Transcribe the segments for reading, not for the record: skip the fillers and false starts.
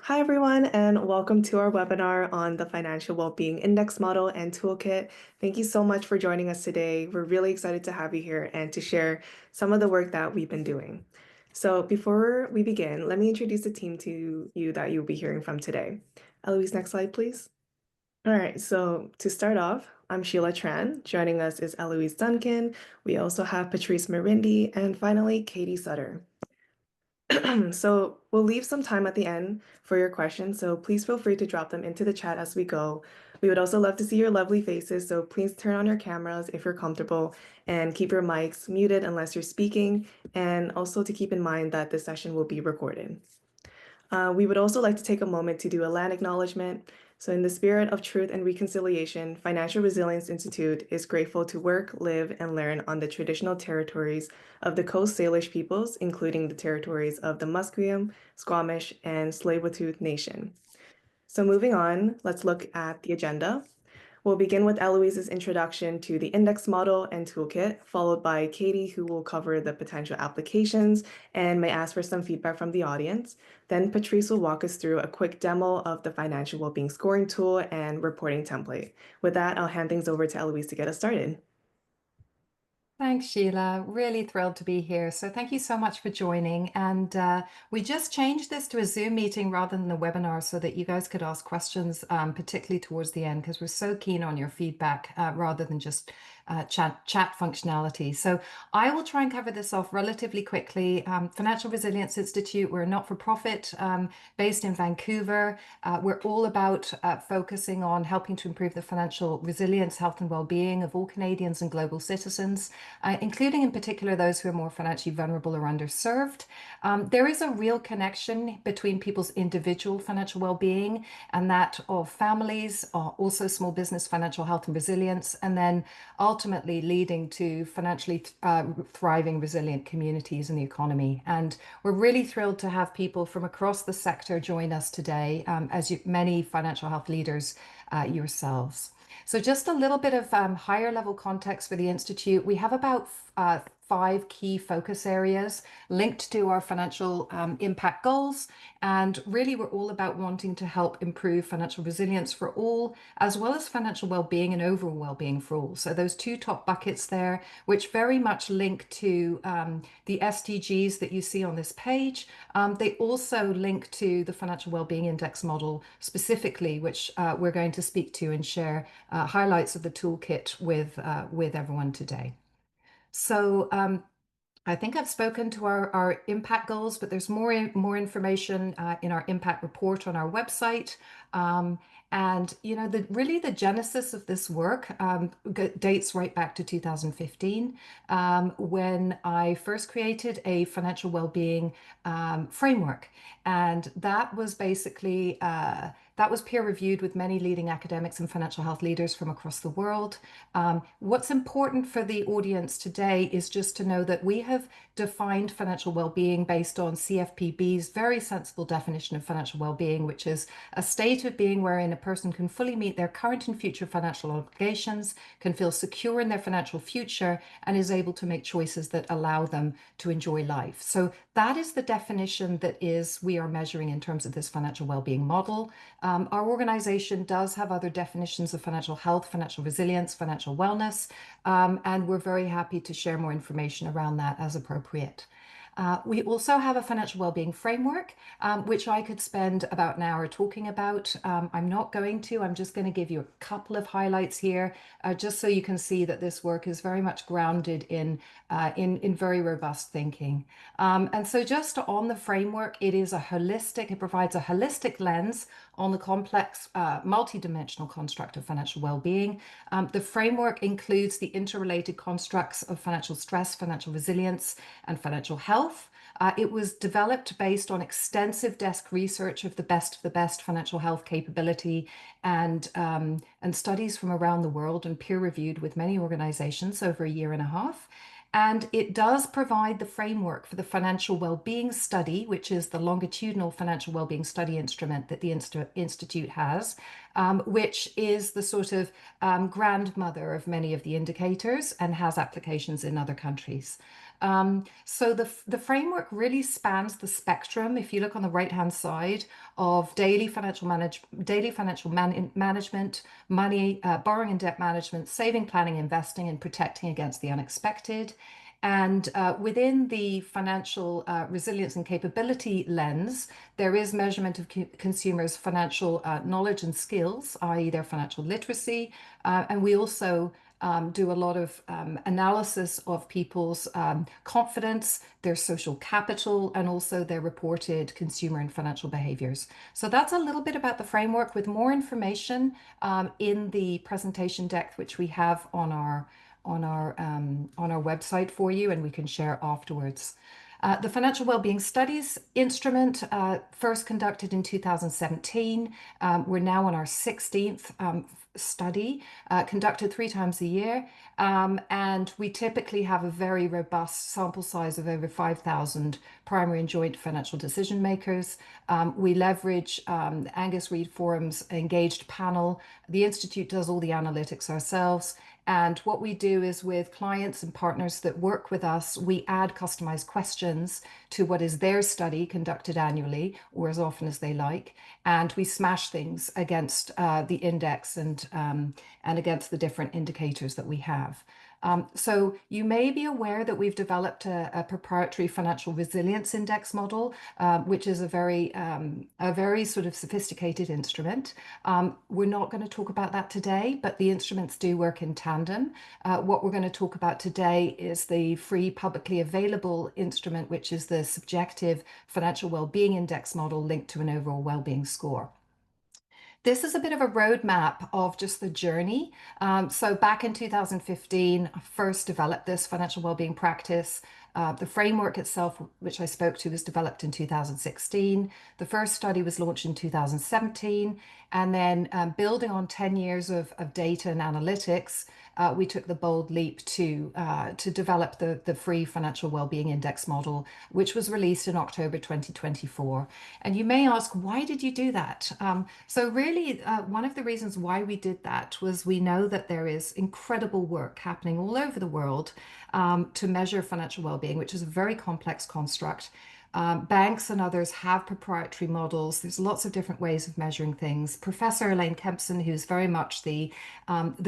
Hi, everyone, and welcome to our webinar on the Financial Wellbeing Index Model and Toolkit. Thank you so much for joining us today. We're really excited to have you here and to share some of the work that we've been doing. So before we begin, let me introduce the team to you that you'll be hearing from today. Eloise, next slide, please. All right, so to start off, I'm Sheila Tran. Joining us is Eloise Duncan. We also have Patrice Mirindi, and finally, Katie Sutter. So we'll leave some time at the end for your questions, so please feel free to drop them into the chat as we go. We would also love to see your lovely faces, so please turn on your cameras if you're comfortable and keep your mics muted unless you're speaking, and also to keep in mind that this session will be recorded. We would also like to take a moment to do a land acknowledgement. So in the spirit of truth and reconciliation, Financial Resilience Institute is grateful to work, live, and learn on the traditional territories of the Coast Salish peoples, including the territories of the Musqueam, Squamish, and Tsleil-Waututh Nation. So moving on, let's look at the agenda. We'll begin with Eloise's introduction to the index model and toolkit, followed by Katie, who will cover the potential applications and may ask for some feedback from the audience. Then Patrice will walk us through a quick demo of the financial wellbeing scoring tool and reporting template. With that, I'll hand things over to Eloise to get us started. Thanks, Sheila. Really thrilled to be here. So thank you so much for joining. And we just changed this to a Zoom meeting rather than a webinar so that you guys could ask questions, particularly towards the end, because we're so keen on your feedback rather than just chat functionality. So I will try and cover this off relatively quickly. Financial Resilience Institute, we're a not-for-profit based in Vancouver. We're all about focusing on helping to improve the financial resilience, health and well-being of all Canadians and global citizens, including in particular those who are more financially vulnerable or underserved. There is a real connection between people's individual financial well-being and that of families, also small business financial health and resilience, and then ultimately leading to financially thriving, resilient communities in the economy. And we're really thrilled to have people from across the sector join us today, many financial health leaders yourselves. So just a little bit of higher level context for the Institute. We have about 5 key focus areas linked to our financial impact goals. And really, we're all about wanting to help improve financial resilience for all, as well as financial well-being and overall well-being for all. So those 2 top buckets there, which very much link to the SDGs that you see on this page. They also link to the Financial Wellbeing Index model specifically, which we're going to speak to and share highlights of the toolkit with everyone today. So I think I've spoken to our impact goals, but there's more information in our impact report on our website. And you know, really the genesis of this work dates right back to 2015, when I first created a financial well-being framework, and that was basically that was peer reviewed with many leading academics and financial health leaders from across the world. What's important for the audience today is just to know that we have defined financial well-being based on CFPB's very sensible definition of financial well-being, which is a state of being wherein a person can fully meet their current and future financial obligations, can feel secure in their financial future, and is able to make choices that allow them to enjoy life. So that is the definition that we are measuring in terms of this financial well-being model. Our organization does have other definitions of financial health, financial resilience, financial wellness, and we're very happy to share more information around that as appropriate. We also have a financial wellbeing framework, which I could spend about an hour talking about. I'm not going to. I'm just going to give you a couple of highlights here, just so you can see that this work is very much grounded in very robust thinking. And so just on the framework, it provides a holistic lens on the complex, multidimensional construct of financial well-being. The framework includes the interrelated constructs of financial stress, financial resilience, and financial health. It was developed based on extensive desk research of the best financial health capability and studies from around the world, and peer reviewed with many organizations over a year and a half. And it does provide the framework for the financial well-being study, which is the longitudinal financial well-being study instrument that the Institute has, which is the sort of grandmother of many of the indicators and has applications in other countries. So the framework really spans the spectrum. If you look on the right-hand side of daily financial management, money, borrowing and debt management, saving, planning, investing, and protecting against the unexpected. And within the financial resilience and capability lens, there is measurement of consumers' financial knowledge and skills, i.e., their financial literacy. And we also do a lot of analysis of people's confidence, their social capital, and also their reported consumer and financial behaviors. So that's a little bit about the framework, with more information in the presentation deck, which we have on our website for you, and we can share afterwards. The Financial Wellbeing Studies instrument, first conducted in 2017. We're now on our 16th study, conducted 3 times a year. And we typically have a very robust sample size of over 5,000 primary and joint financial decision makers. We leverage Angus Reid Forum's engaged panel. The Institute does all the analytics ourselves. And what we do is, with clients and partners that work with us, we add customized questions to what is their study, conducted annually or as often as they like. And we smash things against the index and against the different indicators that we have. So you may be aware that we've developed a proprietary financial resilience index model, which is a very sort of sophisticated instrument. We're not going to talk about that today, but the instruments do work in tandem. What we're going to talk about today is the free, publicly available instrument, which is the subjective financial well-being index model linked to an overall well-being score. This is a bit of a roadmap of just the journey. So back in 2015, I first developed this financial wellbeing practice. The framework itself, which I spoke to, was developed in 2016. The first study was launched in 2017. And then building on 10 years of data and analytics, we took the bold leap to develop the free financial wellbeing index model, which was released in October 2024. And you may ask, why did you do that? So really, one of the reasons why we did that was we know that there is incredible work happening all over the world to measure financial well-being, which is a very complex construct. Banks and others have proprietary models. There's lots of different ways of measuring things. Professor Elaine Kempson, who's very much the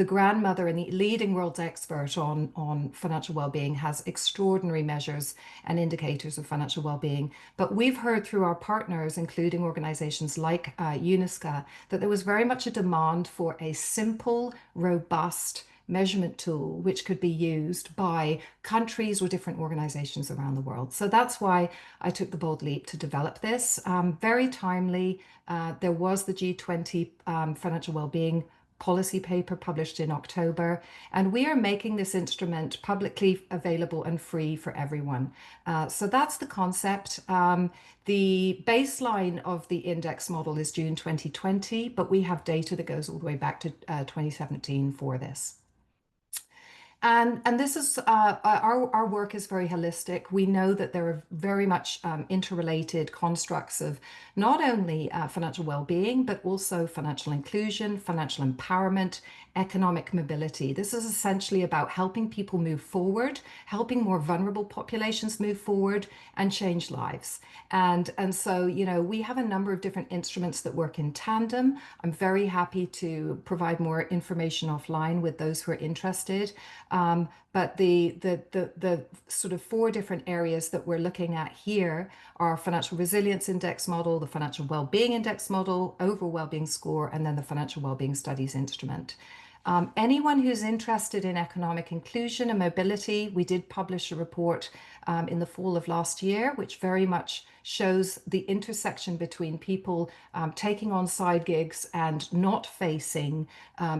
grandmother and the leading world expert on financial well-being, has extraordinary measures and indicators of financial well-being. But we've heard through our partners, including organizations like UNISCA, that there was very much a demand for a simple, robust measurement tool which could be used by countries or different organizations around the world. So that's why I took the bold leap to develop this. Very timely. There was the G20 financial well-being policy paper published in October, and we are making this instrument publicly available and free for everyone. So that's the concept. The baseline of the index model is June 2020, but we have data that goes all the way back to 2017 for this. And this is our work is very holistic. We know that there are very much interrelated constructs of not only financial well-being, but also financial inclusion, financial empowerment, economic mobility. This is essentially about helping people move forward, helping more vulnerable populations move forward and change lives. And so, we have a number of different instruments that work in tandem. I'm very happy to provide more information offline with those who are interested. But the sort of 4 different areas that we're looking at here are financial resilience index model, the financial well-being index model, overall well-being score, and then the financial well-being studies instrument. Anyone who's interested in economic inclusion and mobility, we did publish a report in the fall of last year, which very much shows the intersection between people taking on side gigs and not facing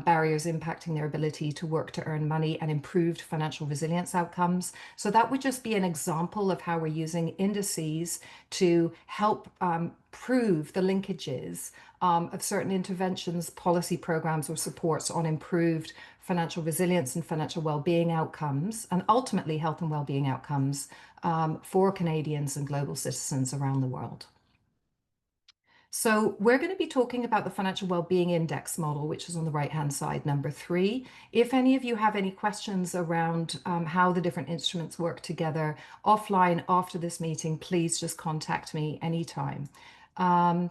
barriers impacting their ability to work to earn money, and improved financial resilience outcomes. So that would just be an example of how we're using indices to help prove the linkages of certain interventions, policy programs, or supports on improved financial resilience and financial well-being outcomes, and ultimately health and well-being outcomes for Canadians and global citizens around the world. So we're going to be talking about the Financial Wellbeing Index model, which is on the right-hand side, number 3. If any of you have any questions around how the different instruments work together offline after this meeting, please just contact me anytime. And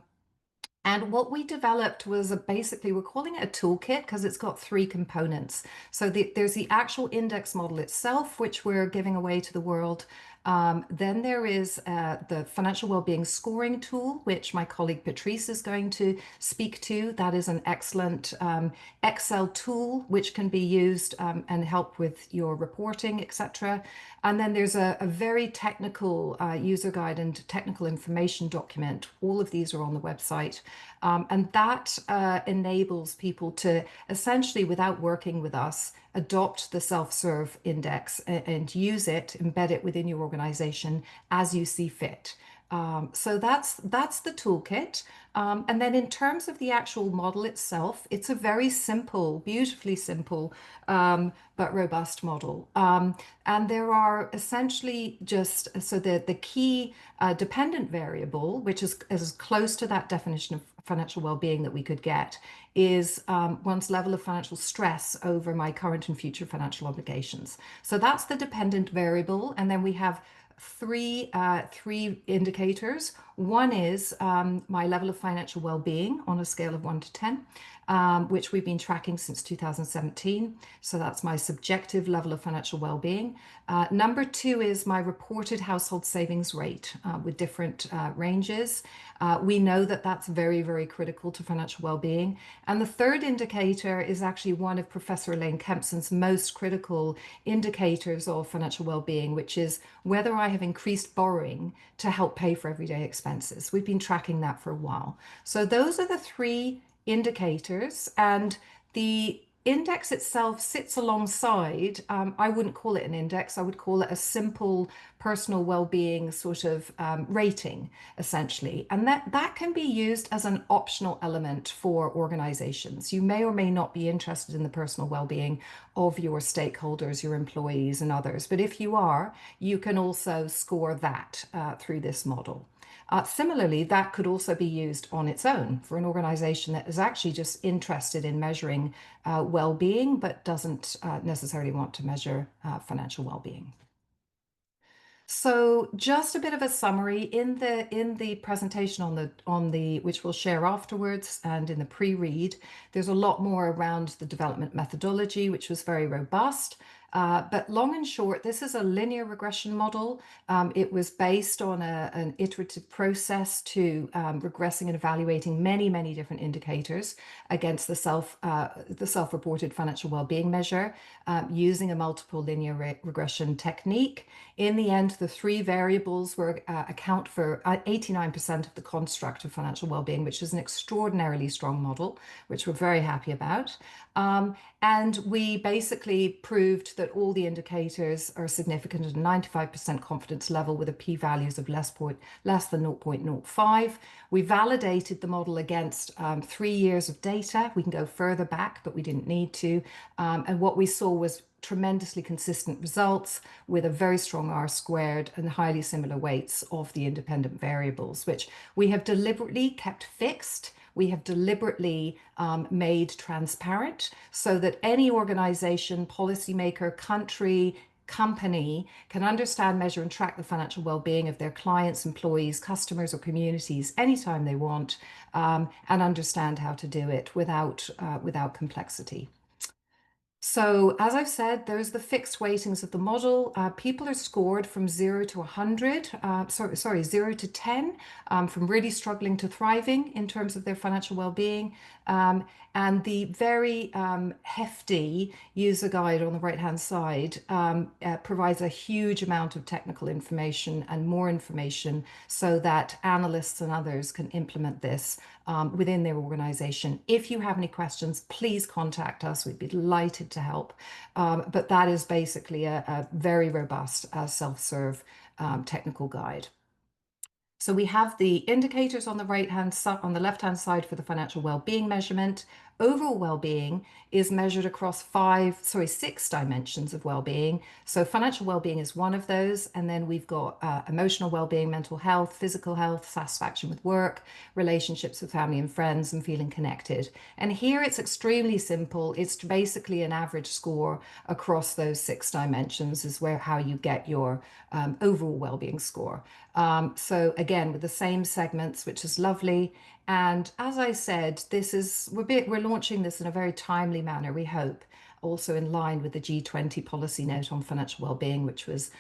what we developed was basically, we're calling it a toolkit because it's got 3 components. So there's the actual index model itself, which we're giving away to the world. Then there is the financial wellbeing scoring tool, which my colleague Patrice is going to speak to. That is an excellent Excel tool which can be used and help with your reporting, etc. And then there's a very technical user guide and technical information document. All of these are on the website. And that enables people to essentially, without working with us, adopt the self-serve index and use it, embed it within your organization as you see fit. So that's the toolkit. And then in terms of the actual model itself, it's a very simple, beautifully simple, but robust model. And there are essentially just, so the key dependent variable, which is as close to that definition of financial well-being that we could get, is one's level of financial stress over my current and future financial obligations. So that's the dependent variable. And then we have three indicators. One is my level of financial well-being on a scale of 1 to 10, which we've been tracking since 2017. So that's my subjective level of financial well-being. Number 2 is my reported household savings rate with different ranges. We know that that's very, very critical to financial well-being. And the third indicator is actually one of Professor Elaine Kempson's most critical indicators of financial well-being, which is whether I have increased borrowing to help pay for everyday expenses. We've been tracking that for a while. So those are the 3 indicators, and the index itself sits alongside, I wouldn't call it an index, I would call it a simple personal well-being sort of rating, essentially. And that can be used as an optional element for organizations. You may or may not be interested in the personal well-being of your stakeholders, your employees and others. But if you are, you can also score that through this model. Similarly, that could also be used on its own for an organization that is actually just interested in measuring well-being, but doesn't necessarily want to measure financial well-being. So just a bit of a summary in the presentation on the which we'll share afterwards and in the pre-read, there's a lot more around the development methodology, which was very robust. But long and short, this is a linear regression model. It was based on an iterative process to regressing and evaluating many, many different indicators against the self-reported financial well-being measure using a multiple linear regression technique. In the end, the 3 variables were account for 89% of the construct of financial well-being, which is an extraordinarily strong model, which we're very happy about. And we basically proved that all the indicators are significant at a 95% confidence level with a p-values of less than 0.05. We validated the model against 3 years of data. We can go further back, but we didn't need to. And what we saw was tremendously consistent results with a very strong R squared and highly similar weights of the independent variables, which we have deliberately kept fixed. We have deliberately made transparent so that any organization, policymaker, country, company can understand, measure, and track the financial well-being of their clients, employees, customers, or communities anytime they want, and understand how to do it without complexity. So as I've said, there's the fixed weightings of the model. People are scored from 0 to 100, 0 to 10, from really struggling to thriving in terms of their financial well-being. And the very hefty user guide on the right-hand side provides a huge amount of technical information and more information so that analysts and others can implement this within their organization. If you have any questions, please contact us. We'd be delighted to help. But that is basically a very robust self-serve technical guide. So we have the indicators on the left-hand side for the financial well-being measurement. Overall well-being is measured across six dimensions of well-being. So financial well-being is one of those, and then we've got emotional well-being, mental health, physical health, satisfaction with work, relationships with family and friends, and feeling connected. And here it's extremely simple. It's basically an average score across those six dimensions is where how you get your overall well-being score. So again, with the same segments, which is lovely. And as I said, we're launching this in a very timely manner, we hope, also in line with the G20 policy note on financial well-being, which was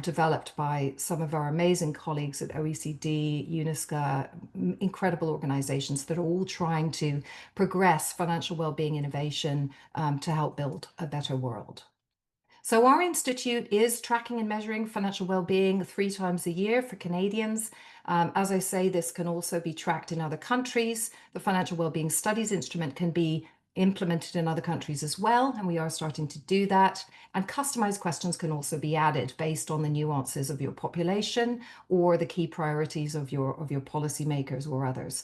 developed by some of our amazing colleagues at OECD, UNESCO, incredible organizations that are all trying to progress financial well-being innovation to help build a better world. So our institute is tracking and measuring financial well-being 3 times a year for Canadians. As I say, this can also be tracked in other countries. The Financial Wellbeing Studies instrument can be implemented in other countries as well, and we are starting to do that. And customized questions can also be added based on the nuances of your population or the key priorities of your policymakers or others.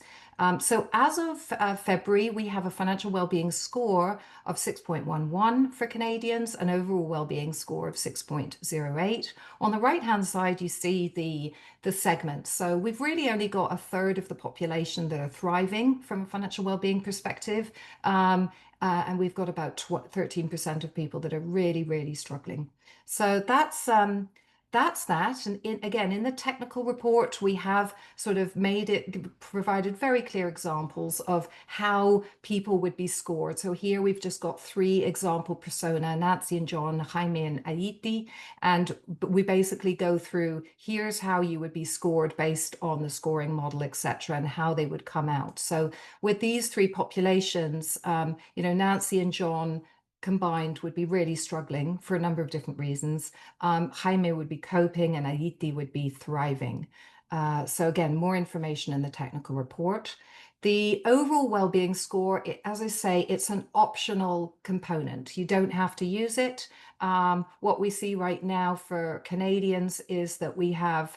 So as of February, we have a financial well-being score of 6.11 for Canadians, an overall well-being score of 6.08. On the right-hand side, you see the segments. So we've really only got a third of the population that are thriving from a financial well-being perspective. And we've got about 13% of people that are really, really struggling. So that's that. And again, in the technical report, we have sort of provided very clear examples of how people would be scored. So here we've just got 3 example persona, Nancy and John, Jaime and Aiti. And we basically go through, here's how you would be scored based on the scoring model, etc., and how they would come out. So with these 3 populations, Nancy and John combined would be really struggling for a number of different reasons. Jaime would be coping and Aiti would be thriving. So again, more information in the technical report. The overall well-being score, as I say, it's an optional component. You don't have to use it. What we see right now for Canadians is that we have,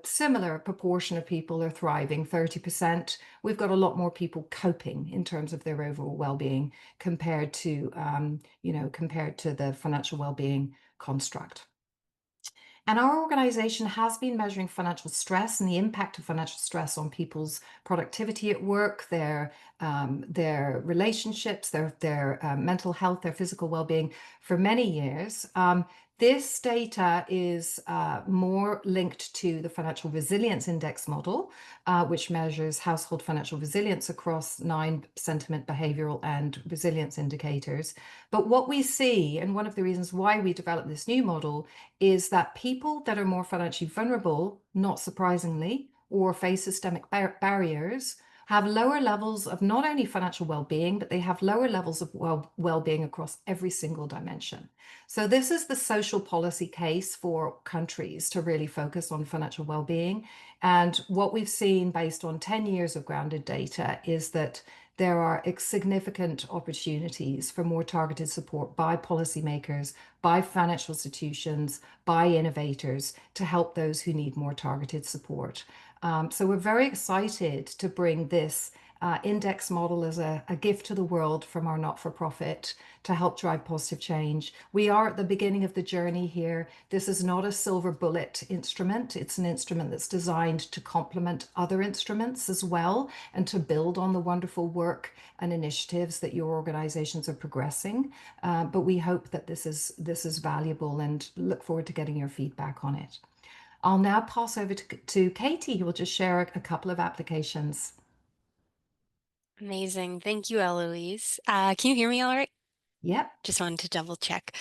similar proportion of people are thriving, 30%. We've got a lot more people coping in terms of their overall well-being compared to, compared to the financial well-being construct. And our organization has been measuring financial stress and the impact of financial stress on people's productivity at work, their relationships, their mental health, their physical well-being for many years. This data is more linked to the Financial Resilience Index model, which measures household financial resilience across 9 sentiment, behavioral, and resilience indicators. But what we see, and one of the reasons why we developed this new model, is that people that are more financially vulnerable, not surprisingly, or face systemic barriers, have lower levels of not only financial well-being, but they have lower levels of well-being across every single dimension. So this is the social policy case for countries to really focus on financial well-being. And what we've seen based on 10 years of grounded data is that there are significant opportunities for more targeted support by policymakers, by financial institutions, by innovators to help those who need more targeted support. So we're very excited to bring this index model as a gift to the world from our not-for-profit to help drive positive change. We are at the beginning of the journey here. This is not a silver bullet instrument. It's an instrument that's designed to complement other instruments as well and to build on the wonderful work and initiatives that your organizations are progressing. But we hope that this is valuable and look forward to getting your feedback on it. I'll now pass over to Katie, who will just share a couple of applications. Amazing. Thank you, Eloise. Can you hear me all right? Yep. Just wanted to double check.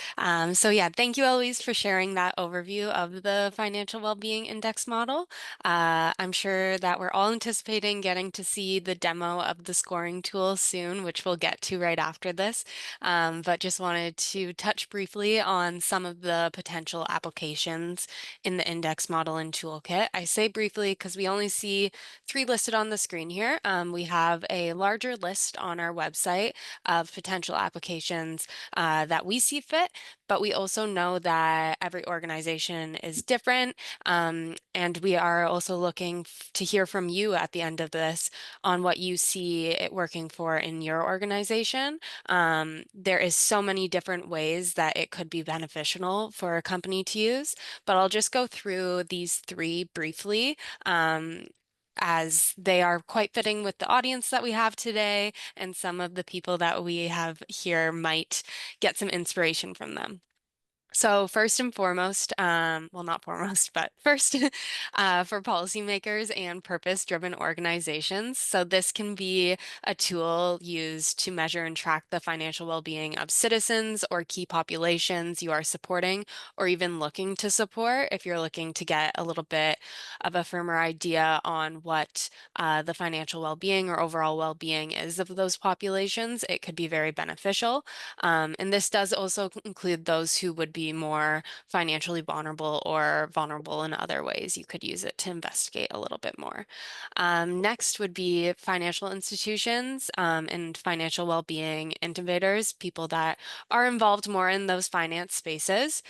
So yeah, thank you, Eloise, for sharing that overview of the Financial Wellbeing Index model. I'm sure that we're all anticipating getting to see the demo of the scoring tool soon, which we'll get to right after this. But just wanted to touch briefly on some of the potential applications in the index model and toolkit. I say briefly because we only see 3 listed on the screen here. We have a larger list on our website of potential applications solutions that we see fit, but we also know that every organization is different. And we are also looking to hear from you at the end of this on what you see it working for in your organization. There is so many different ways that it could be beneficial for a company to use, but I'll just go through these three briefly. As they are quite fitting with the audience that we have today, and some of the people that we have here might get some inspiration from them. So first and foremost, well, not foremost, but first, for policymakers and purpose-driven organizations. So this can be a tool used to measure and track the financial well-being of citizens or key populations you are supporting or even looking to support. If you're looking to get a little bit of a firmer idea on what the financial well-being or overall well-being is of those populations, it could be very beneficial. And this does also include those who would be more financially vulnerable or vulnerable in other ways. You could use it to investigate a little bit more. Next would be financial institutions and financial well-being innovators, people that are involved more in those finance spaces.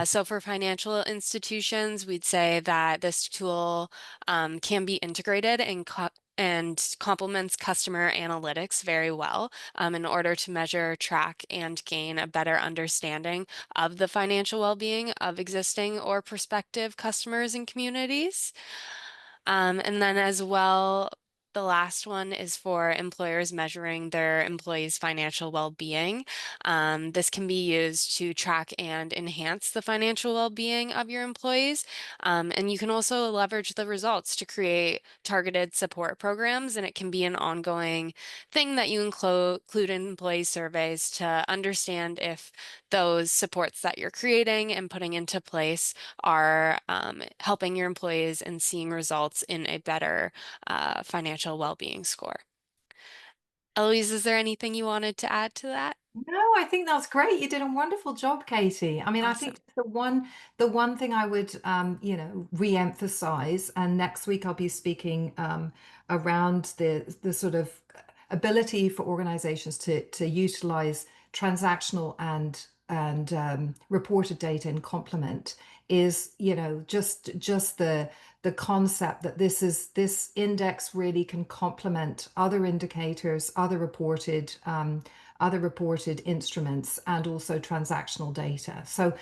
So for financial institutions, we'd say that this tool can be integrated and complements customer analytics very well in order to measure, track, and gain a better understanding of the financial well-being of existing or prospective customers and communities. And then as well, the last one is for employers measuring their employees' financial well-being. This can be used to track and enhance the financial well-being of your employees. And you can also leverage the results to create targeted support programs, and it can be an ongoing thing that you include in employee surveys to understand if those supports that you're creating and putting into place are helping your employees and seeing results in a better financial well-being score. Eloise, is there anything you wanted to add to that? No, I think that's great. You did a wonderful job, Katie. I mean, I Awesome. think the one thing I would re-emphasize, and next week I'll be speaking around the sort of ability for organizations to utilize transactional and reported data in complement is, just the concept that this index really can complement other indicators, other reported instruments, and also transactional data. So,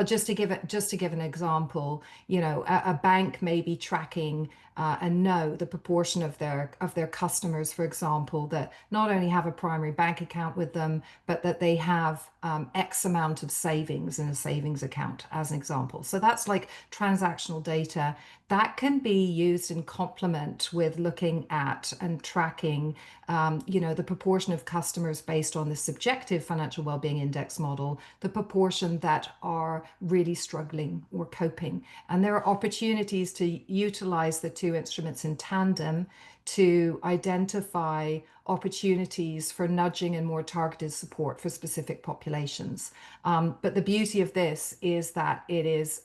just to give an example, a bank may be tracking and know the proportion of their customers, for example, that not only have a primary bank account with them, but that they have X amount of savings in a savings account, as an example. So that's like transactional data that can be used in complement with looking at and tracking, the proportion of customers based on the subjective financial well-being index model, the proportion that are really struggling or coping. And there are opportunities to utilize the two instruments in tandem to identify opportunities for nudging and more targeted support for specific populations. But the beauty of this is that it's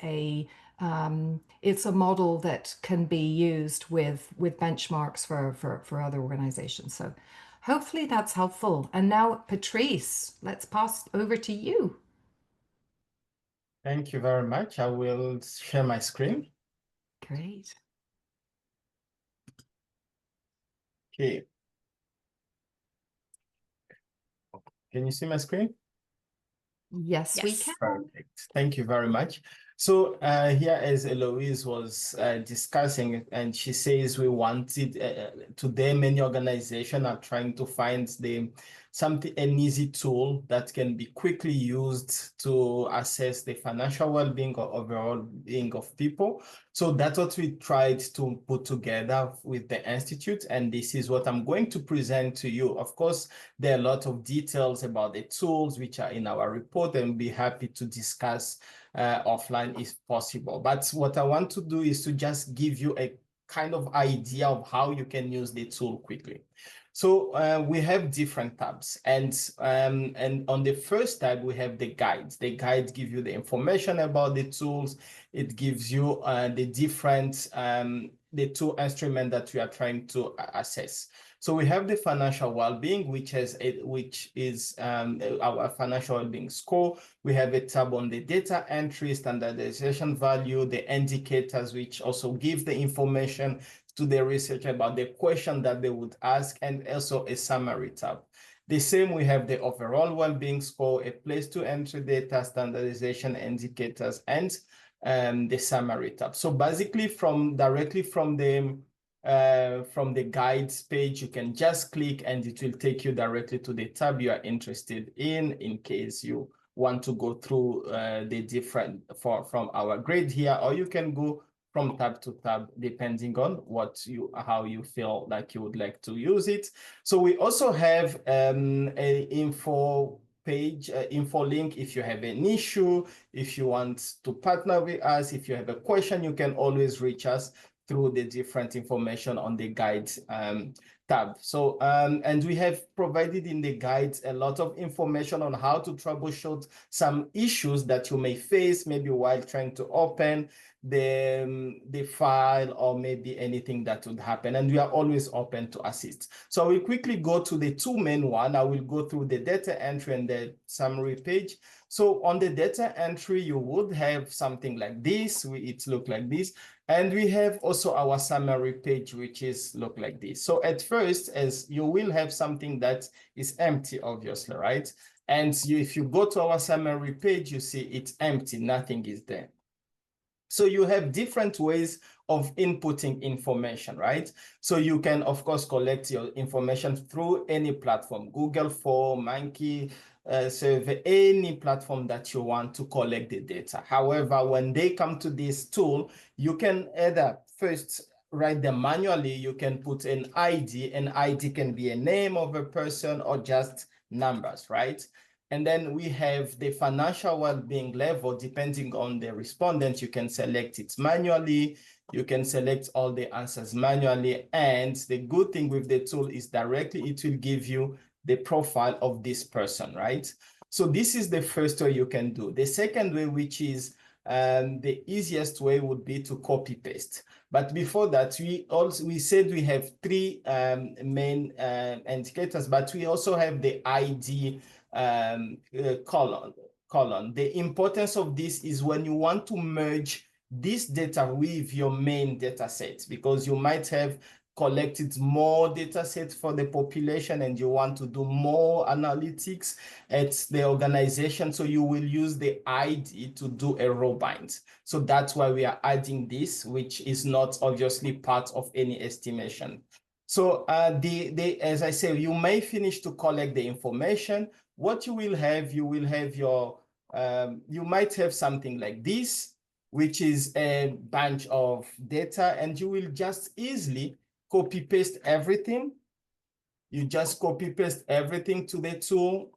a model that can be used with benchmarks for other organizations. So hopefully that's helpful. And now, Patrice, let's pass over to you. Thank you very much. I will share my screen. Great. Okay. Can you see my screen? Yes, we Yes. can. Perfect. Thank you very much. So here, as Eloise was discussing, and she says we wanted today many organizations are trying to find an easy tool that can be quickly used to assess the financial well-being or overall being of people. So that's what we tried to put together with the Institute, and this is what I'm going to present to you. Of course, there are a lot of details about the tools which are in our report, and we'll be happy to discuss offline if possible. But what I want to do is to just give you a kind of idea of how you can use the tool quickly. So we have different tabs, and on the first tab we have the guides. The guides give you the information about the tools. It gives you the two instruments that we are trying to assess. So we have the financial well-being, which is our financial well-being score. We have a tab on the data entry, standardization value, the indicators, which also give the information to the researcher about the question that they would ask, and also a summary tab. The same, we have the overall well-being score, a place to enter data, standardization indicators, and the summary tab. So basically, directly from the guides page, you can just click and it will take you directly to the tab you are interested in case you want to go through the different from our grid here, or you can go from tab to tab, depending on how you feel like you would like to use it. So we also have a info page, info link. If you have an issue, if you want to partner with us, if you have a question, you can always reach us through the different information on the guides tab. So, and we have provided in the guides a lot of information on how to troubleshoot some issues that you may face, maybe while trying to open the file, or maybe anything that would happen, and we are always open to assist. So I will quickly go to the two main one. I will go through the data entry and the summary page. So on the data entry, you would have something like this. It look like this. And we have also our summary page, which is look like this. So at first, as you will have something that is empty, obviously, right? And if you go to our summary page, you see it's empty, nothing is there. So you have different ways of inputting information, right? So you can, of course, collect your information through any platform, Google Form, Monkey, Survey, any platform that you want to collect the data. However, when they come to this tool, you can either first write them manually. You can put an ID. An ID can be a name of a person or just numbers, right? And then we have the financial well-being level. Depending on the respondent, you can select it manually. You can select all the answers manually. And the good thing with the tool is directly it will give you the profile of this person, right? So this is the first way you can do. The second way, which is the easiest way, would be to copy paste. But before that, we said we have three main indicators, but we also have the ID column. The importance of this is when you want to merge this data with your main data set, because you might have collected more data sets for the population and you want to do more analytics at the organization. So you will use the ID to do a row bind. So that's why we are adding this, which is not obviously part of any estimation. So as I say, you may finish to collect the information. What you will have your, you might have something like this, which is a bunch of data, and you will just easily copy paste everything. You just copy paste everything to the tool,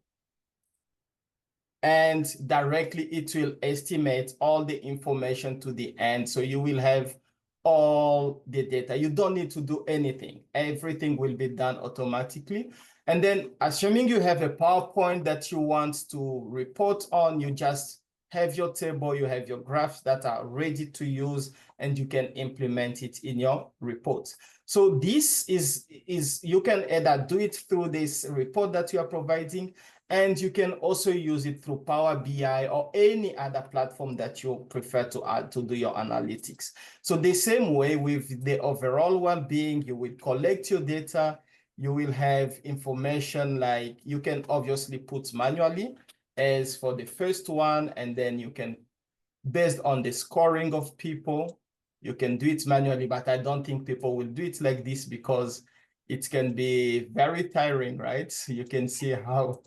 and directly it will estimate all the information to the end. So you will have all the data. You don't need to do anything. Everything will be done automatically. And then assuming you have a PowerPoint that you want to report on, you just have your table, you have your graphs that are ready to use, and you can implement it in your report. So this is you can either do it through this report that you are providing, and you can also use it through Power BI or any other platform that you prefer to add to do your analytics. So the same way with the overall well-being, you will collect your data, you will have information like you can obviously put manually as for the first one, and then you can, based on the scoring of people, you can do it manually, but I don't think people will do it like this because it can be very tiring, right? You can see how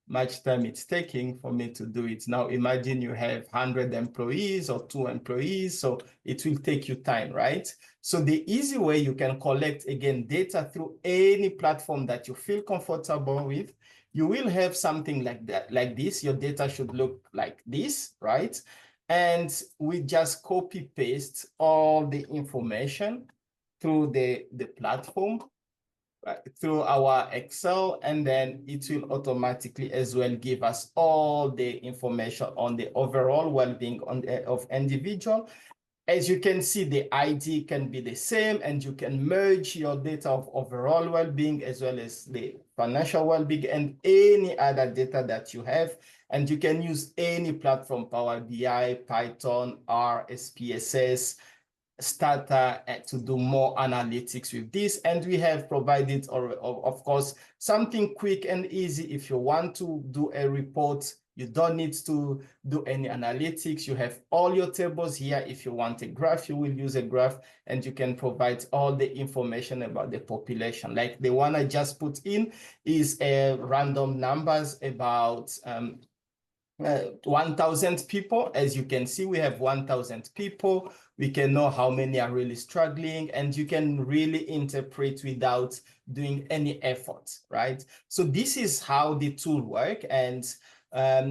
much time it's taking for me to do it. Now, imagine you have 100 employees or 2 employees, so it will take you time, right? So the easy way you can collect, again, data through any platform that you feel comfortable with, you will have something like that, like this. Your data should look like this, right? And we just copy paste all the information through the platform, through our Excel, and then it will automatically as well give us all the information on the overall well-being of individual. as you can see, the ID can be the same, and you can merge your data of overall well-being as well as the financial well-being and any other data that you have. And you can use any platform, Power BI, Python, R, SPSS, Stata, to do more analytics with this. And we have provided, of course, something quick and easy. If you want to do a report, you don't need to do any analytics. You have all your tables here. If you want a graph, you will use a graph, and you can provide all the information about the population. Like the one I just put in is random numbers about 1,000 people. As you can see, we have 1,000 people. We can know how many are really struggling, and you can really interpret without doing any effort, right? So this is how the tool works, and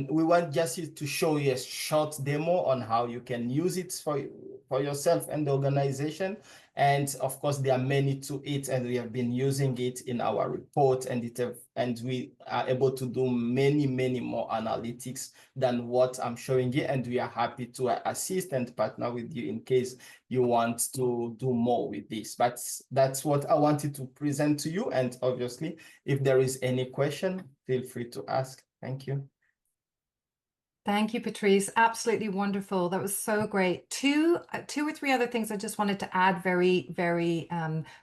we want just to show you a short demo on how you can use it for yourself and the organization. And of course, there are many to it, and we have been using it in our report, and we are able to do many, many more analytics than what I'm showing you. And we are happy to assist and partner with you in case you want to do more with this. But that's what I wanted to present to you. And obviously, if there is any question, feel free to ask. Thank you. Thank you, Patrice. Absolutely wonderful. That was so great. Two or three other things I just wanted to add very, very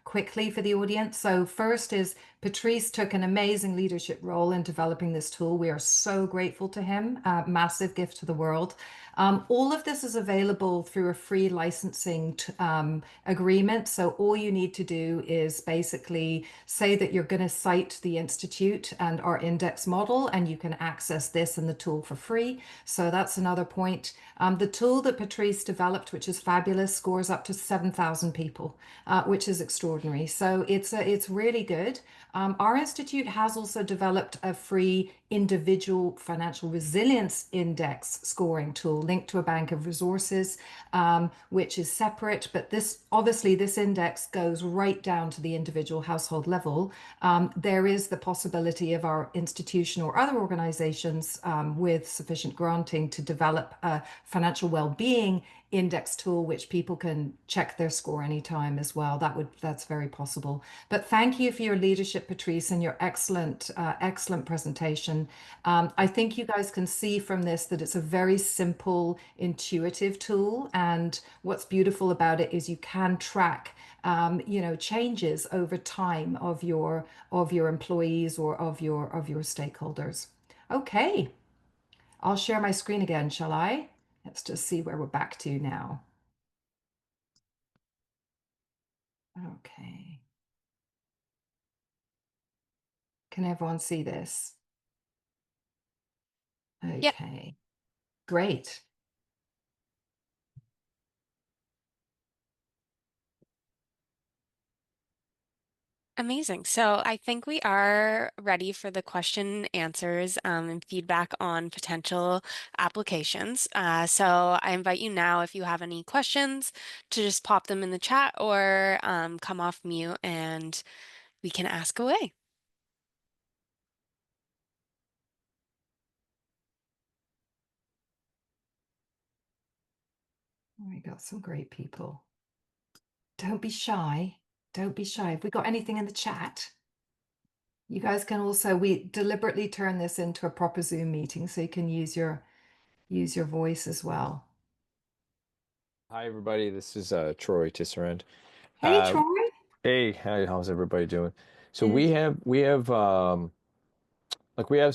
quickly for the audience. So first is Patrice took an amazing leadership role in developing this tool. We are so grateful to him. Massive gift to the world. All of this is available through a free licensing agreement. So all you need to do is basically say that you're going to cite the Institute and our index model, and you can access this and the tool for free. So that's another point. The tool that Patrice developed, which is fabulous, scores up to 7,000 people, which is extraordinary. So it's really good. Our institute has also developed a free individual financial resilience index scoring tool linked to a bank of resources, which is separate. But this index goes right down to the individual household level. There is the possibility of our institution or other organizations with sufficient granting to develop a financial well-being index tool, which people can check their score anytime as well. That's very possible. But thank you for your leadership, Patrice, and your excellent presentation. I think you guys can see from this that it's a very simple, intuitive tool. And what's beautiful about it is you can track changes over time of your employees or of your stakeholders. Okay, I'll share my screen again, shall I? Let's just see where we're back to now. Okay. Can everyone see this? Yep. Okay, great. Amazing. So I think we are ready for the question answers and feedback on potential applications. So I invite you now, if you have any questions, to just pop them in the chat or come off mute and we can ask away. We got some great people. Don't be shy. Don't be shy. Have we got anything in the chat? You guys can also, we deliberately turn this into a proper Zoom meeting so you can use your voice as well. Hi, everybody. This is Troy Tisserand. Hey, Uh, Troy. hey, how's everybody doing? So Good. we have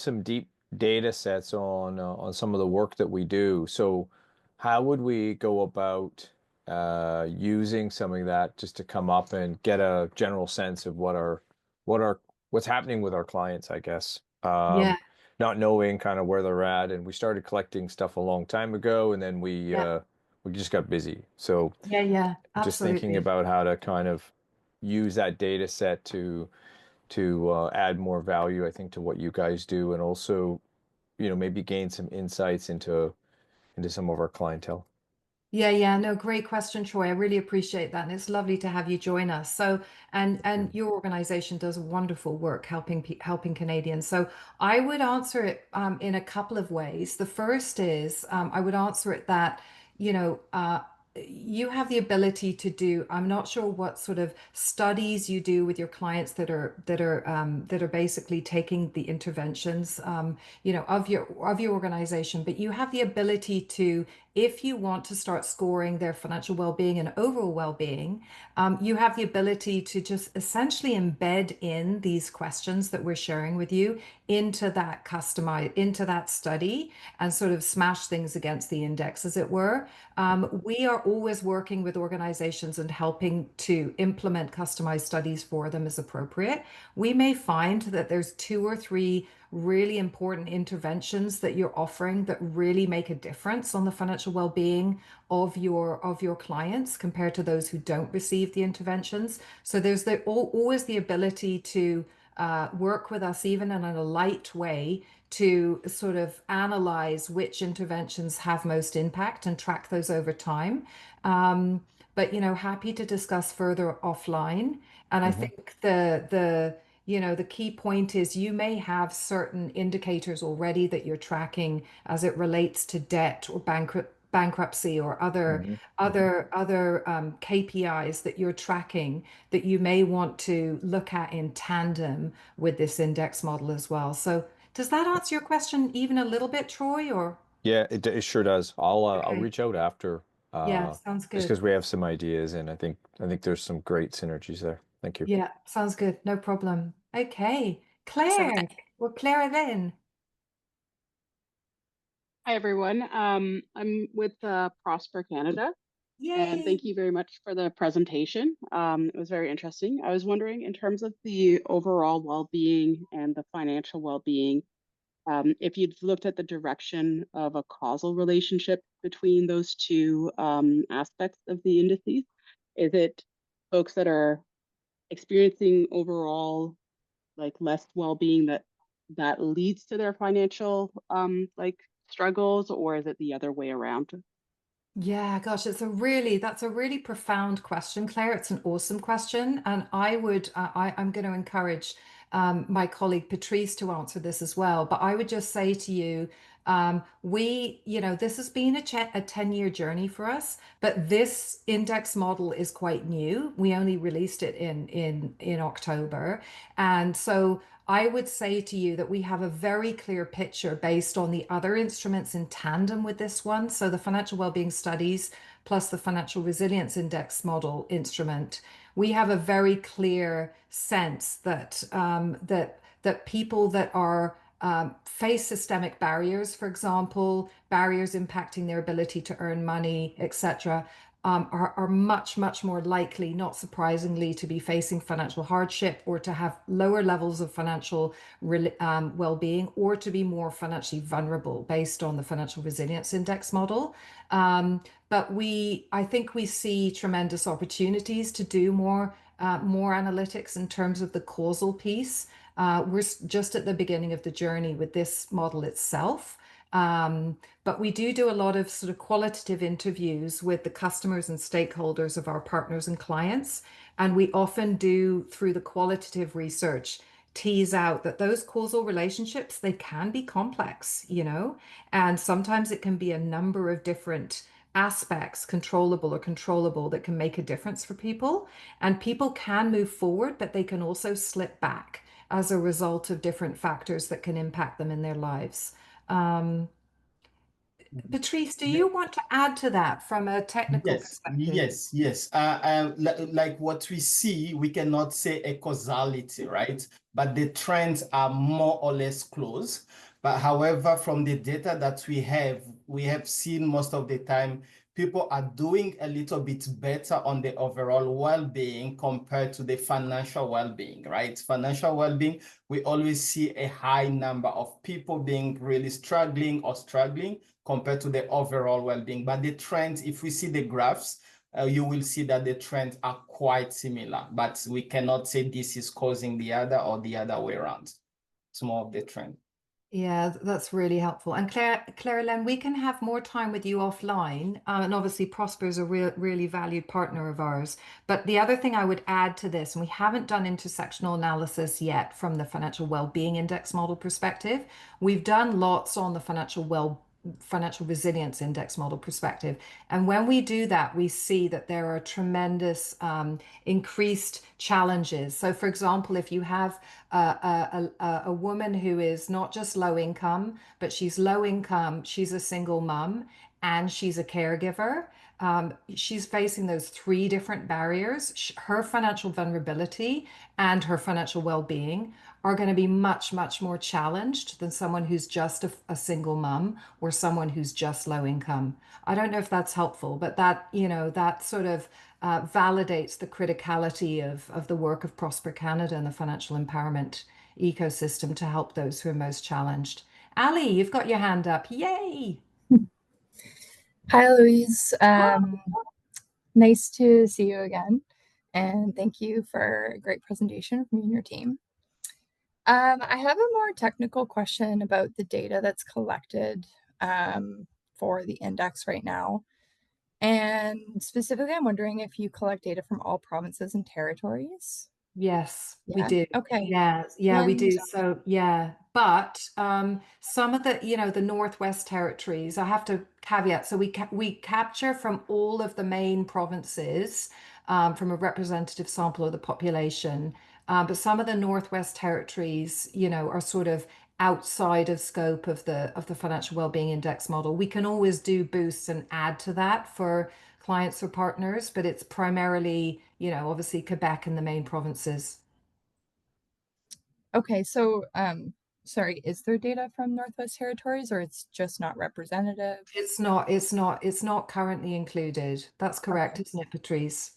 some deep data sets on some of the work that we do. So how would we go about using some of that just to come up and get a general sense of what's happening with our clients, I guess. Yeah, Not knowing kind of where they're at, and we started collecting stuff a long time ago, and then yeah, we just got busy. So yeah, just thinking absolutely. about how to kind of use that data set to add more value, I think, to what you guys do, and also, maybe gain some insights into some of our clientele. Yeah, no, great question, Troy. I really appreciate that, and it's lovely to have you join us. So, and your organization does wonderful work helping Canadians. So, I would answer it in a couple of ways. The first is I would answer it that, you know, you have the ability to do, I'm not sure what sort of studies you do with your clients that are basically taking the interventions, of your organization, but you have the ability to, if you want to start scoring their financial well-being and overall well-being, you have the ability to just essentially embed in these questions that we're sharing with you into that study and sort of smash things against the index, as it were. We are always working with organizations and helping to implement customized studies for them as appropriate. We may find that there's two or three really important interventions that you're offering that really make a difference on the financial well-being of your clients compared to those who don't receive the interventions. So there's always the ability to work with us even in a light way to sort of analyze which interventions have most impact and track those over time. But happy to discuss further offline. And I think the key point is you may have certain indicators already that you're tracking as it relates to debt or bankruptcy or other KPIs that you're tracking that you may want to look at in tandem with this index model as well. So does that answer your question even a little bit, Troy, or? Yeah, it sure does. I'll Okay. reach out after, Yeah, sounds just good. because we have some ideas, and I think there's some great synergies there. Thank you. Yeah, sounds good. No problem. Okay. Awesome. Claire, or Claire then. Hi, everyone. I'm with Prosper Canada, and Yay. thank you very much for the presentation. It was very interesting. I was wondering, in terms of the overall well-being and the financial well-being, if you'd looked at the direction of a causal relationship between those two aspects of the indices. Is it folks that are experiencing overall like less well-being that leads to their financial like struggles, or is it the other way around? Yeah, gosh, that's a really profound question, Claire. It's an awesome question, and I'm going to encourage my colleague Patrice to answer this as well. But I would just say to you, this has been a 10-year journey for us, but this index model is quite new. We only released it in October, and so I would say to you that we have a very clear picture based on the other instruments in tandem with this one. So the financial wellbeing studies plus the financial resilience index model instrument, we have a very clear sense that people that are face systemic barriers, for example, barriers impacting their ability to earn money, etc., are much, much more likely, not surprisingly, to be facing financial hardship or to have lower levels of financial well-being or to be more financially vulnerable based on the financial resilience index model. But I think we see tremendous opportunities to do more analytics in terms of the causal piece. We're just at the beginning of the journey with this model itself. But we do a lot of sort of qualitative interviews with the customers and stakeholders of our partners and clients. And we often do, through the qualitative research, tease out that those causal relationships, they can be complex, and sometimes it can be a number of different aspects, controllable, that can make a difference for people. And people can move forward, but they can also slip back as a result of different factors that can impact them in their lives. Um, Patrice, do you want to add to that from a technical Yes, perspective? yes, yes. Like what we see, we cannot say a causality, right? But the trends are more or less close. But however, from the data that we have seen most of the time, people are doing a little bit better on the overall well-being compared to the financial well-being, right? Financial well-being, we always see a high number of people being really struggling compared to the overall well-being. But the trends, if we see the graphs, you will see that the trends are quite similar, but we cannot say this is causing the other or the other way around. It's more of the trend. Yeah, that's really helpful. And Claire-Hélène, we can have more time with you offline. And obviously, Prosper is a really valued partner of ours. But the other thing I would add to this, and we haven't done intersectional analysis yet from the financial well-being index model perspective. We've done lots on the financial financial resilience index model perspective. And when we do that, we see that there are tremendous increased challenges. So, for example, if you have a woman who is not just low income, but she's low income, she's a single mom, and she's a caregiver. She's facing those three different barriers. Her financial vulnerability and her financial well-being are going to be much, much more challenged than someone who's just a single mom or someone who's just low income. I don't know if that's helpful, but that, that sort of validates the criticality of the work of Prosper Canada and the financial empowerment ecosystem to help those who are most challenged. Ali, you've got your hand up. Yay! Hi, Eloise. Nice to see you again. And thank you for a great presentation from you and your team. I have a more technical question about the data that's collected for the index right now. And specifically, I'm wondering if you collect data from all provinces and territories. Yes, we Yeah. do. Okay. Yeah, we do. So yeah, but some of the, the Northwest Territories, I have to caveat. So we capture from all of the main provinces, from a representative sample of the population. But some of the Northwest Territories, are sort of outside of scope of the financial wellbeing index model. We can always do boosts and add to that for clients or partners, but it's primarily, obviously Quebec and the main provinces. Okay, so sorry, is there data from Northwest Territories or it's just not representative? It's not currently included. That's correct, Okay. isn't it, Patrice?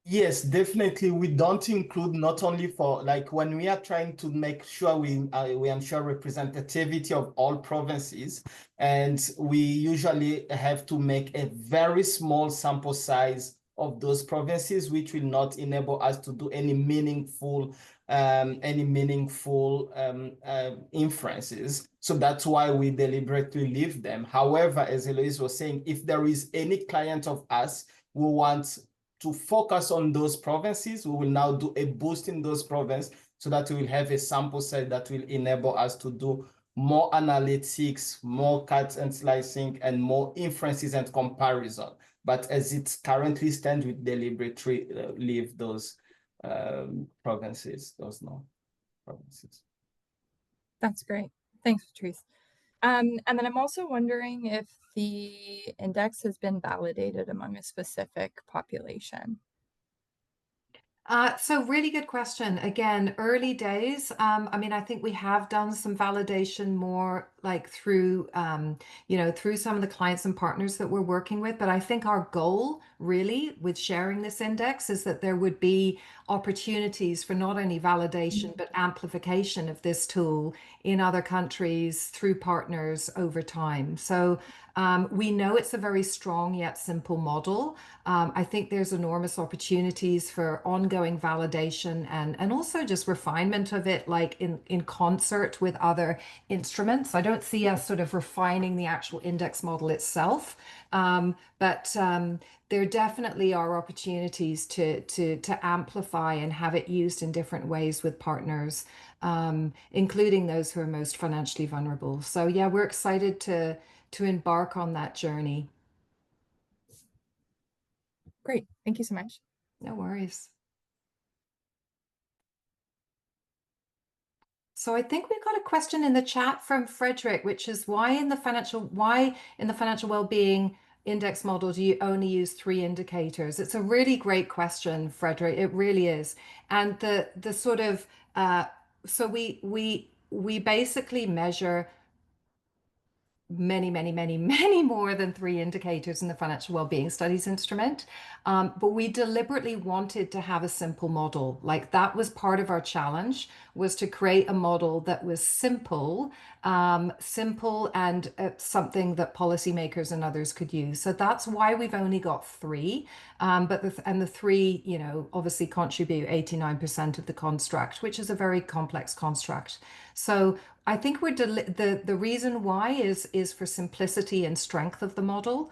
Yes, definitely. We don't include not only for like when we are trying to make sure we ensure representativity of all provinces, and we usually have to make a very small sample size of those provinces, which will not enable us to do any meaningful inferences. So that's why we deliberately leave them. However, as Eloise was saying, if there is any client of us who wants to focus on those provinces, we will now do a boost in those provinces so that we will have a sample set that will enable us to do more analytics, more cuts and slicing, and more inferences and comparison. But as it currently stands, we deliberately leave those provinces, those provinces. That's great. Thanks, Patrice. And then I'm also wondering if the index has been validated among a specific population. So really good question. Again, early days. I mean, I think we have done some validation more like through, through some of the clients and partners that we're working with. But I think our goal really with sharing this index is that there would be opportunities for not only validation, but amplification of this tool in other countries through partners over time. So we know it's a very strong yet simple model. I think there's enormous opportunities for ongoing validation and also just refinement of it, like in concert with other instruments. I don't see us sort of refining the actual index model itself, but there definitely are opportunities to amplify and have it used in different ways with partners, including those who are most financially vulnerable. So yeah, we're excited to embark on that journey. Great. Thank you so much. No worries. So I think we've got a question in the chat from Frederick, which is why in the financial well-being index model do you only use 3 indicators? It's a really great question, Frederick. It really is. And the sort of so we basically measure many more than 3 indicators in the financial well-being studies instrument. But we deliberately wanted to have a simple model. Like that was part of our challenge, was to create a model that was simple and something that policymakers and others could use. So that's why we've only got 3. But the 3, obviously contribute 89% of the construct, which is a very complex construct. So I think the reason why is for simplicity and strength of the model.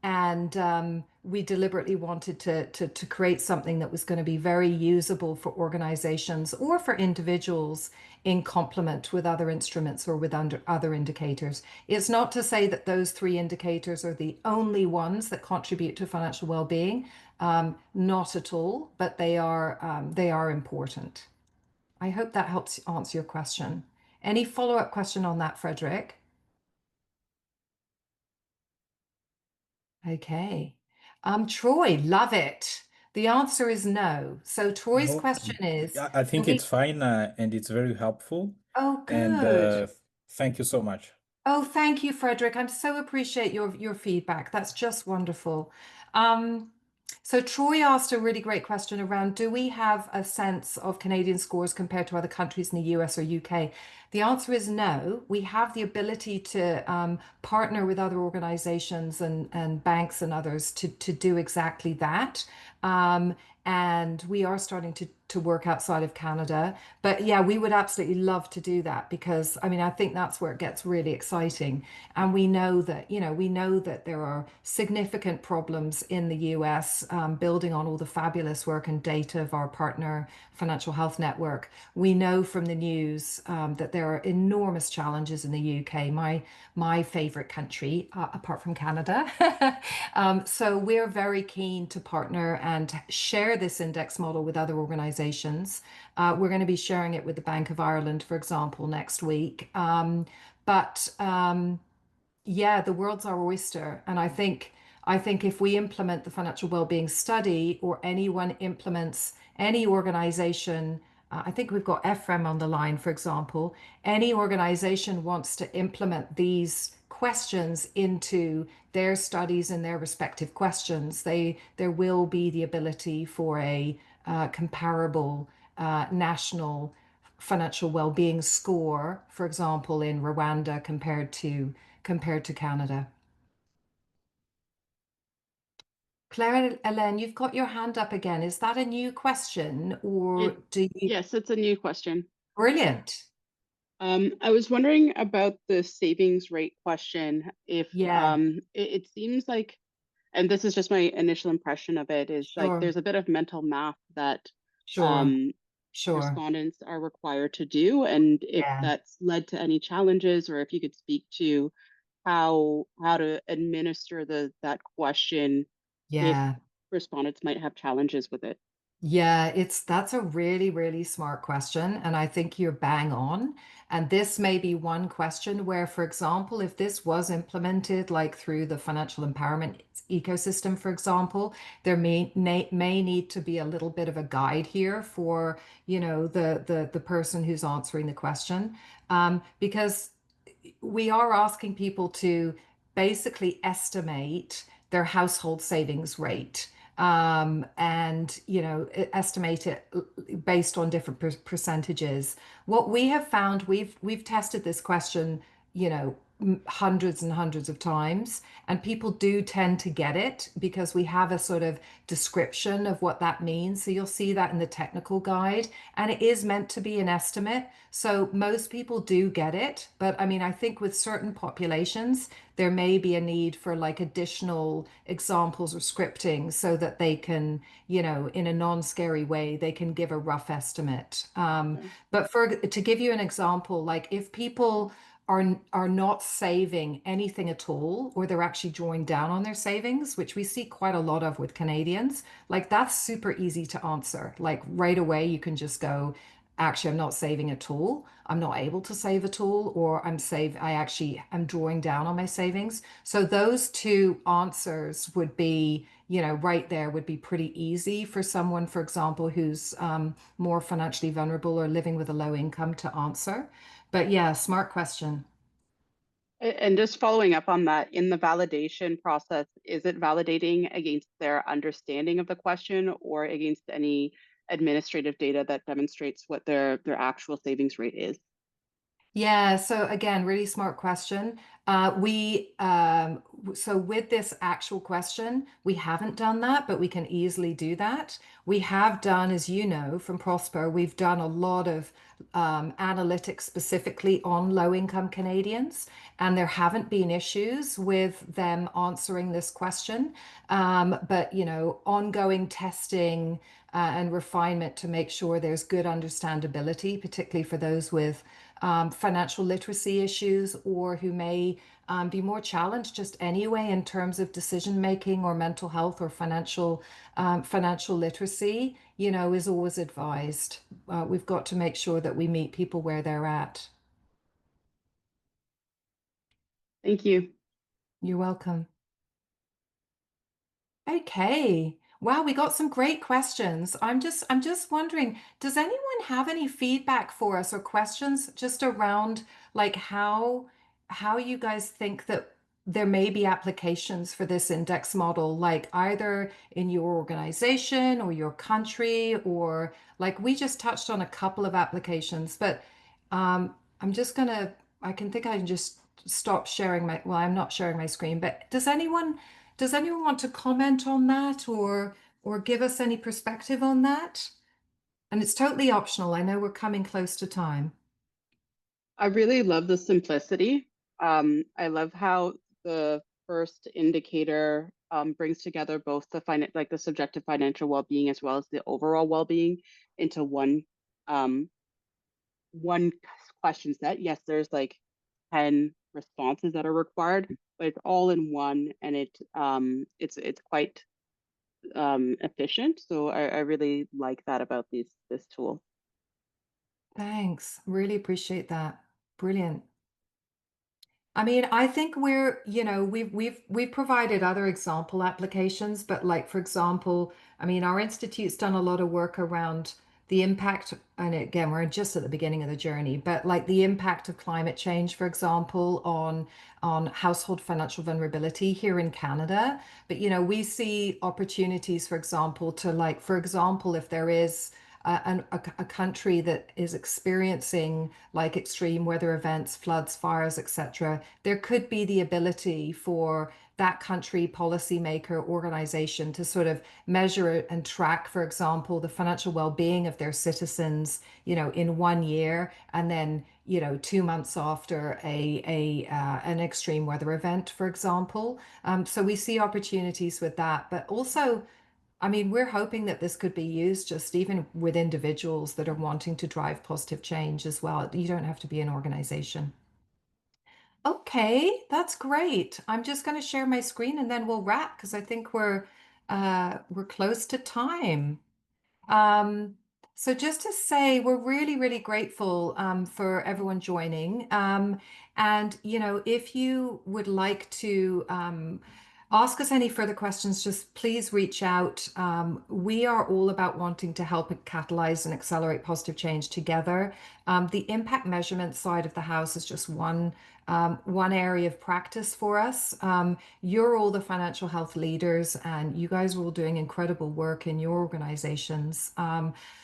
And we deliberately wanted to create something that was going to be very usable for organizations or for individuals in complement with other instruments or with other indicators. It's not to say that those three indicators are the only ones that contribute to financial well-being, not at all, but they are important. I hope that helps answer your question. Any follow-up question on that, Frederick? Okay. Troy, love it. The answer is no. So Troy's No, question is, I do think we? it's fine, and it's very helpful. Oh, And good. thank you so much. Oh, thank you, Frederick. I'm so appreciate your feedback. That's just wonderful. Um, so Troy asked a really great question around, do we have a sense of Canadian scores compared to other countries in the US or UK? The answer is no. We have the ability to partner with other organizations and banks and others to do exactly that. Um, and we are starting to work outside of Canada. But yeah, we would absolutely love to do that because I mean, I think that's where it gets really exciting. And we know that, we know that there are significant problems in the US, building on all the fabulous work and data of our partner, Financial Health Network. We know from the news that there are enormous challenges in the UK, my favorite country, apart from Canada. So we're very keen to partner and share this index model with other organizations. We're going to be sharing it with the Bank of Ireland, for example, next week. But yeah, the world's our oyster, and I think if we implement the financial well-being study or anyone implements any organization, I think we've got EFREM on the line, for example, any organization wants to implement these questions into their studies and their respective questions, there will be the ability for a comparable national financial well-being score, for example, in Rwanda compared to Canada. Claire Ellen, you've got your hand up again. Is that a new question or do you? Yes, it's a new question. Brilliant. I was wondering about the savings rate question. If Yeah, it seems like, and this is just my initial impression of it, is like sure, there's a bit of mental math that sure, um, sure. respondents are required to do, and if Yeah, that's led to any challenges, or if you could speak to how to administer that question if yeah. respondents might have challenges with it. Yeah, that's a really, really smart question. And I think you're bang on. And this may be one question where, for example, if this was implemented like through the financial empowerment ecosystem, for example, there may need to be a little bit of a guide here for, the person who's answering the question. Because we are asking people to basically estimate their household savings rate, and estimate it based on different percentages. What we have found, we've tested this question, hundreds and hundreds of times, and people do tend to get it because we have a sort of description of what that means. So you'll see that in the technical guide, and it is meant to be an estimate. So most people do get it, but I mean, I think with certain populations, there may be a need for like additional examples or scripting so that they can, in a non-scary way, they can give a rough estimate. Okay. But to give you an example, like if people are not saving anything at all, or they're actually drawing down on their savings, which we see quite a lot of with Canadians, like that's super easy to answer. Like right away, you can just go, actually, I'm not saving at all. I'm not able to save at all, or I actually am drawing down on my savings. So those two answers would be, right there would be pretty easy for someone, for example, who's more financially vulnerable or living with a low income to answer. But yeah, smart question. And just following up on that, in the validation process, is it validating against their understanding of the question or against any administrative data that demonstrates what their actual savings rate is? Yeah, so again, really smart question. So with this actual question, we haven't done that, but we can easily do that. We have done, as you know, from Prosper, we've done a lot of analytics specifically on low-income Canadians, and there haven't been issues with them answering this question. But ongoing testing and refinement to make sure there's good understandability, particularly for those with financial literacy issues or who may be more challenged just anyway in terms of decision making or mental health or financial literacy, is always advised. We've got to make sure that we meet people where they're at. Thank you. You're welcome. Okay. Wow, we got some great questions. I'm just wondering, does anyone have any feedback for us or questions just around like how you guys think that there may be applications for this index model, like either in your organization or your country, or like we just touched on a couple of applications, but I'm just gonna, I can just stop sharing well, I'm not sharing my screen, but does anyone want to comment on that or give us any perspective on that? And it's totally optional. I know we're coming close to time. I really love the simplicity. I love how the first indicator brings together both the subjective financial well-being as well as the overall well-being into one question set. Yes, there's like 10 responses that are required, but it's all in one, and it's quite efficient. So I really like that about this tool. Thanks. Really appreciate that. Brilliant. I mean, I think we've provided other example applications, but like for example, I mean, our institute's done a lot of work around the impact, and again, we're just at the beginning of the journey, but like the impact of climate change, for example, on household financial vulnerability here in Canada. But we see opportunities, for example, to like, for example, if there is a country that is experiencing like extreme weather events, floods, fires, etc., there could be the ability for that country policymaker organization to sort of measure and track, for example, the financial well-being of their citizens, in 1 year, and then 2 months after an extreme weather event, for example. So we see opportunities with that, but also, I mean, we're hoping that this could be used just even with individuals that are wanting to drive positive change as well. You don't have to be an organization. Okay, that's great. I'm just going to share my screen and then we'll wrap because I think we're close to time. Um, so just to say, we're really, really grateful for everyone joining. And if you would like to ask us any further questions, just please reach out. We are all about wanting to help catalyze and accelerate positive change together. The impact measurement side of the house is just one area of practice for us. You're all the financial health leaders, and you guys are all doing incredible work in your organizations.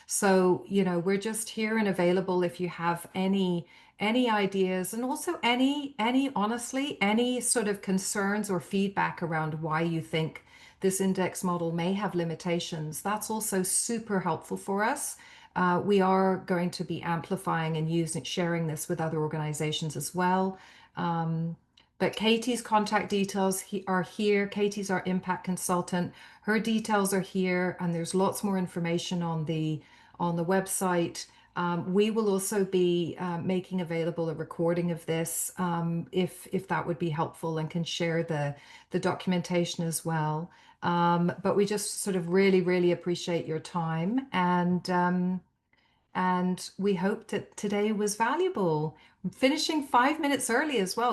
So we're just here and available if you have any ideas, and also honestly, any sort of concerns or feedback around why you think this index model may have limitations. That's also super helpful for us. We are going to be amplifying and sharing this with other organizations as well. But Katie's contact details are here. Katie's our impact consultant. Her details are here, and there's lots more information on the website. We will also be making available a recording of this if that would be helpful, and can share the documentation as well. But we just sort of really, really appreciate your time, and we hope that today was valuable. Finishing 5 minutes early as well.